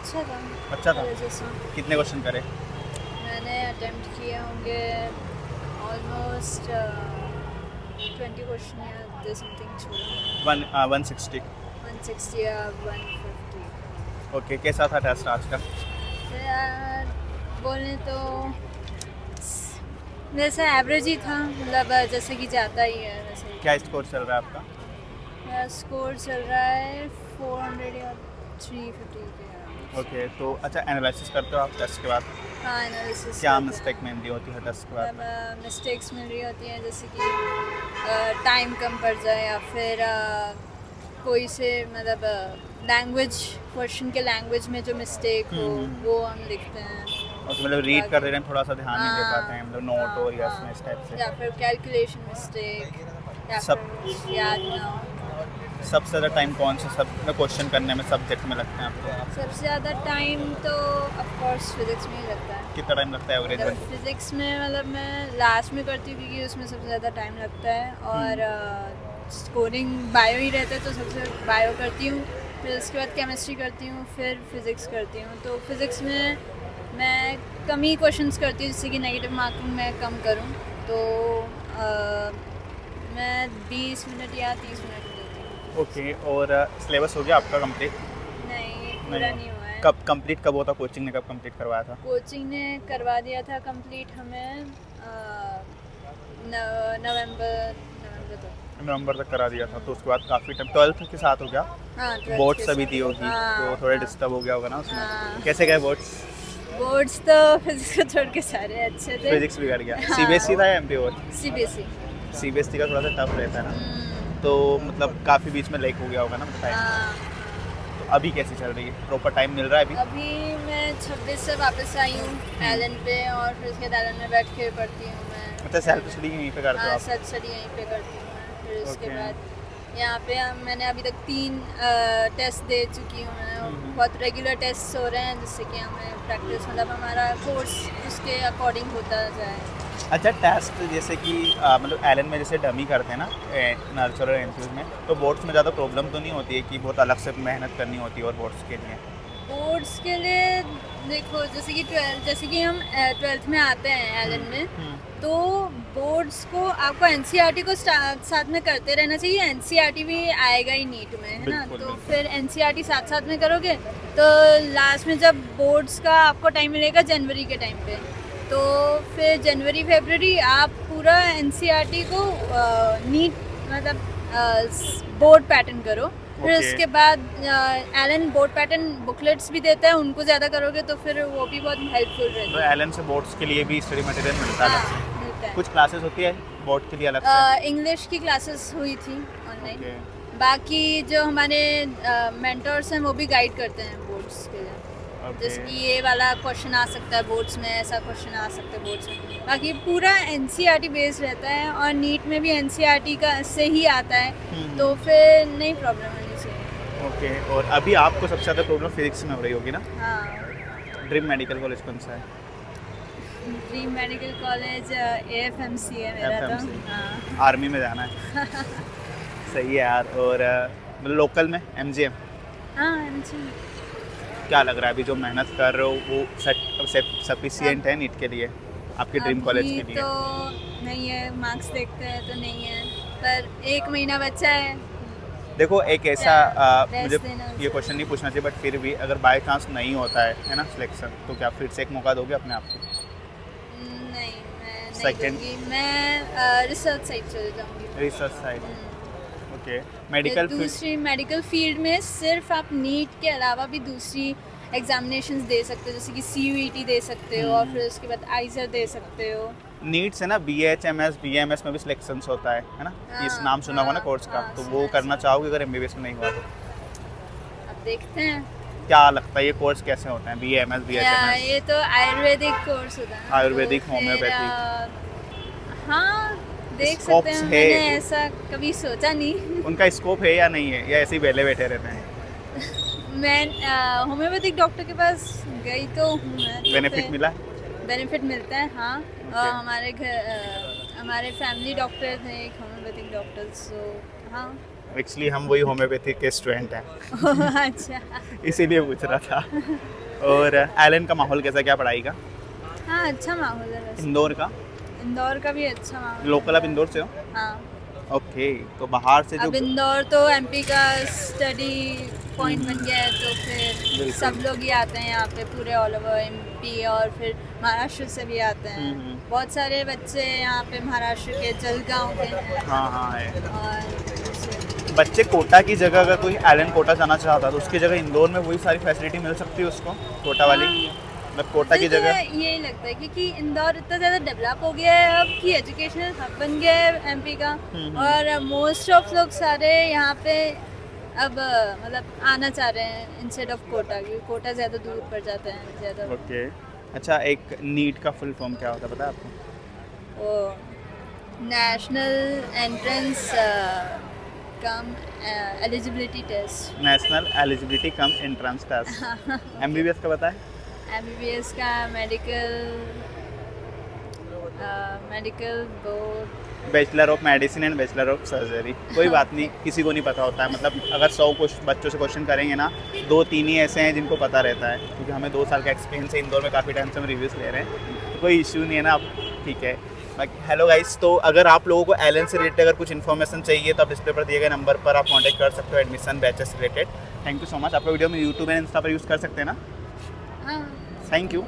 अच्छा था। अच्छा था। जैसा कितने क्वेश्चन करे? मैंने अटेम्प्ट किए होंगे ऑलमोस्ट 20 क्वेश्चन या समथिंग छोड़ा। 160। 160 या 150। ओके, कैसा था टेस्ट आज का? तो यार बोलें तो जैसा एवरेज ही था, मतलब जैसे कि जाता ही है वैसे ही। क्या स्कोर चल रहा है आपका? मेरा स्कोर चल रहा है 400 या 350 के around। ओके, तो अच्छा एनालिसिस करते हो आप टेस्ट के बाद? हाँ, एनालिसिस क्या मिस्टेक मिलती होती है टेस्ट के बाद? मतलब मिस्टेक्स मिल रही होती हैं, जैसे कि टाइम कम पड़ जाए या फिर कोई से मतलब लैंग्वेज क्वेश्चन के लैंग्वेज में जो मिस्टेक हो वो हम लिखते हैं। और मतलब रीड कर रहे हैं, थोड़ा सा ध्यान नहीं दे पाते हैं, मतलब नोट और या हाँ, इस टाइप से। या फिर कैलकुलेशन मिस्टेक या सब- फिर याद ना हो। सबसे ज़्यादा टाइम कौन सा सब क्वेश्चन करने में सब्जेक्ट में लगते हैं आपको? सबसे ज़्यादा टाइम तो ऑफ कोर्स फिज़िक्स में ही लगता है। कितना टाइम लगता है एवरेज में? फिज़िक्स में मतलब मैं लास्ट में करती हूँ क्योंकि उसमें सबसे ज़्यादा टाइम लगता है, और स्कोरिंग बायो ही रहता है तो सबसे बायो करती हूँ, फिर उसके बाद केमिस्ट्री करती हूँ, फिर फिज़िक्स करती हूँ। तो फिज़िक्स में मैं कम ही क्वेश्चंस करती हूँ जिससे कि नेगेटिव मार्किंग मैं कम करूँ। तो मैं 20 मिनट या 30 मिनट देती हूँ। ओके, और सिलेबस हो गया आपका कंप्लीट? नहीं, पूरा नहीं हुआ है। कब कंप्लीट कब होता? कोचिंग ने कब कंप्लीट करवाया था? कोचिंग ने करवा दिया था कंप्लीट हमें नवंबर नवंबर तक करा दिया था, तो उसके बाद काफ़ी टाइम 12th के साथ हो गया। हाँ, 12th बोर्ड्स के अभी साथ। दी होगी हाँ, तो थोड़ा हाँ। डिस्टर्ब हो गया होगा ना उसमें। हाँ। कैसे गए बोर्ड्स? बोर्ड्स तो फिजिक्स को छोड़ के सारे अच्छे थे। फिजिक्स बिगड़ गया। हाँ। सीबीएसई था या एमपी बोर्ड? सीबीएसई। सीबीएसई का थोड़ा सा टफ रहता है ना, तो मतलब काफ़ी बीच में लेक हो गया होगा ना टाइम। हाँ, तो अभी कैसी चल रही है? प्रॉपर टाइम मिल रहा है अभी? अभी मैं 26 से वापस आई हूँ एलन पे, और फिर उसके बाद एलन में बैठ के पढ़ती हूँ मैं। मतलब सेल्फ स्टडी यहीं पे करते हो हाँ, आप? सेल्फ स्टडी यहीं पे करती हूँ मैं। फिर उसके Okay. बाद यहाँ पे मैंने अभी तक 3 टेस्ट दे चुकी हूँ मैं। बहुत रेगुलर टेस्ट हो रहे हैं जिससे कि हमें प्रैक्टिस, मतलब हमारा कोर्स उसके अकॉर्डिंग होता जाए। अच्छा, टेस्ट जैसे कि मतलब एलन में जैसे डमी करते हैं ना नर्सर और एमसीयू में, तो बोर्ड्स में ज़्यादा प्रॉब्लम तो नहीं होती है कि बहुत अलग से मेहनत करनी होती है और बोर्ड्स के लिए? बोर्ड्स के लिए देखो, जैसे कि हम 12th में आते हैं एलन में, तो बोर्ड्स को आपको एनसीईआरटी को साथ में करते रहना चाहिए। एनसीईआरटी भी आएगा ही नीट में, है ना? बिल्कुल, तो बिल्कुल। फिर एनसीईआरटी साथ साथ में करोगे तो लास्ट में जब बोर्ड्स का आपको टाइम मिलेगा जनवरी के टाइम पे, तो फिर जनवरी फरवरी आप पूरा एनसीईआरटी को नीट मतलब बोर्ड पैटर्न करो। फिर Okay. उसके बाद एलन बोर्ड पैटर्न बुकलेट्स भी देता है, उनको ज़्यादा करोगे तो फिर वो भी बहुत हेल्पफुल रहता तो है। एलन से बोर्ड्स के लिए भी स्टडी मटेरियल मिलता है अलग से? हाँ, मिलता है। कुछ क्लासेस होती है बोर्ड के लिए अलग से? इंग्लिश की क्लासेस हुई थी ऑनलाइन। Okay. बाकी जो हमारे मेंटर्स हैं वो भी गाइड करते हैं बोर्ड्स के लिए। Okay. जैसे कि ये वाला क्वेश्चन आ सकता है बोर्ड्स में, ऐसा क्वेश्चन आ सकता है बोर्ड्स में। बाकी पूरा एनसीईआरटी बेस्ड रहता है, और नीट में भी एनसीईआरटी का से ही आता है, तो फिर नहीं प्रॉब्लम होनी चाहिए। ओके, और अभी आपको सबसे ज़्यादा प्रॉब्लम फिजिक्स में हो रही होगी ना? हाँ, ड्रीम मेडिकल कॉलेज कौन सा है? ड्रीम मेडिकल कॉलेज AFMC है मेरा तो। FMC। हाँ। आर्मी में जाना है। सही है यार। और मतलब लोकल में MGM हाँ, MG। क्या लग रहा है अभी जो मेहनत कर रहे हो वो सफिशिएंट है नीट के लिए, आपके ड्रीम कॉलेज के अभी लिए? तो नहीं है, मार्क्स देखते हैं तो नहीं है, पर 1 महीना बचा है। देखो, एक ऐसा बेस्ट मुझे देना ये चाहिए। क्वेश्चन नहीं पूछना चाहिए, बट फिर भी अगर बाय चांस नहीं होता है ना सिलेक्शन, तो क्या फिर से एक मौका दोगे अपने आप को? नहीं, मैं नहीं Second? दूंगी। मैं रिसर्च साइड चले जाऊंगी। Research side. Okay, medical field? दूसरी मेडिकल फील्ड में सिर्फ आप नीट के अलावा भी दूसरी एग्जामिनेशंस दे सकते हो, जैसे कि CUET दे सकते हो, और फिर उसके बाद आइजर दे सकते हो। नीट से ना BHMS BMS में भी सिलेक्शंस होता है ना? हाँ, इस नाम सुना होगा ना हाँ, कोर्स का, हाँ, तो सुना वो है, करना सुना चाहोगे अगर MBBS में नहीं हुआ तो? है। अब देखते हैं। क्या लगता है ये कोर्स कैसे होते हैं, BMS BHMS? ये तो आयुर्वेदिक कोर्स होता है ना, आयुर्वेदिक, तो फिर, होम्योपैथी। हाँ, देख सकते Scopes हैं। है। मैंने ऐसा कभी सोचा नहीं। उनका स्कोप है या नहीं है, या ऐसे ही बेले बैठे रहते हैं? मैं होम्योपैथिक डॉक्टर के पास गई तो हूँ मैं, तो बेनिफिट फिर मिला? बेनिफिट मिलता है, हाँ। Okay. हमारे घर हमारे फैमिली डॉक्टर थे एक होम्योपैथिक डॉक्टर, सो हाँ। एक्चुअली हम वही होम्योपैथिक के स्टूडेंट हैं, अच्छा। इसीलिए पूछ रहा था। और एलन का माहौल कैसा, क्या पढ़ाई का? हाँ, अच्छा माहौल है वैसे। इंदौर का? इंदौर का भी अच्छा माहौल है। लोकल आप इंदौर से हो? हाँ। ओके, तो बाहर से जो अब इंदौर तो एमपी का स्टडी पॉइंट बन गया है, तो फिर बिल्कुल। सब लोग ही आते हैं यहाँ पे पूरे ऑल ओवर एमपी, और फिर महाराष्ट्र से भी आते हैं। बहुत सारे बच्चे यहाँ पे महाराष्ट्र के जलगांव के हैं। हाँ हाँ है। और बच्चे कोटा की जगह अगर कोई एलन कोटा जाना चाहता तो उसकी जगह इंदौर में वही सारी फैसिलिटी मिल सकती है उसको, कोटा वाली, मतलब कोटा की मुझे तो जगह। यही लगता है क्योंकि इंदौर इतना ज़्यादा डेवलप हो गया है अब कि एजुकेशनल हब बन गया है एमपी का, और मोस्ट ऑफ लोग सारे यहाँ पे अब मतलब आना चाह रहे हैं इंस्टेड ऑफ कोटा, क्योंकि कोटा ज़्यादा दूर पड़ जाता है ज़्यादा। ओके, अच्छा एक नीट का फुल फॉर्म क्या होता है पता है आपको? वो national entrance cum eligibility test. National eligibility cum entrance test. MBBS का पता है? एमबीबीएस का medical board, bachelor of medicine and bachelor of surgery. कोई बात नहीं, किसी को नहीं पता होता है, मतलब अगर 100 बच्चों से क्वेश्चन करेंगे ना, 2-3 ही ऐसे हैं जिनको पता रहता है, क्योंकि हमें 2 साल का एक्सपीरियंस है इंदौर में, काफ़ी टाइम से हम रिव्यूज़ ले रहे हैं, तो कोई इश्यू नहीं है ना अब, ठीक है। बाकी हेलो गाइस, तो अगर आप लोगों को एलन से रिलेटेड अगर कुछ इन्फॉर्मेशन चाहिए तो आप डिस्प्ले पर दिए गए नंबर पर आप कॉन्टैक्ट कर सकते हो admission batches related. Thank you so much. आपका वीडियो में यूट्यूब एंड इंस्टा पर यूज़ कर सकते हैं ना? हाँ। Thank you.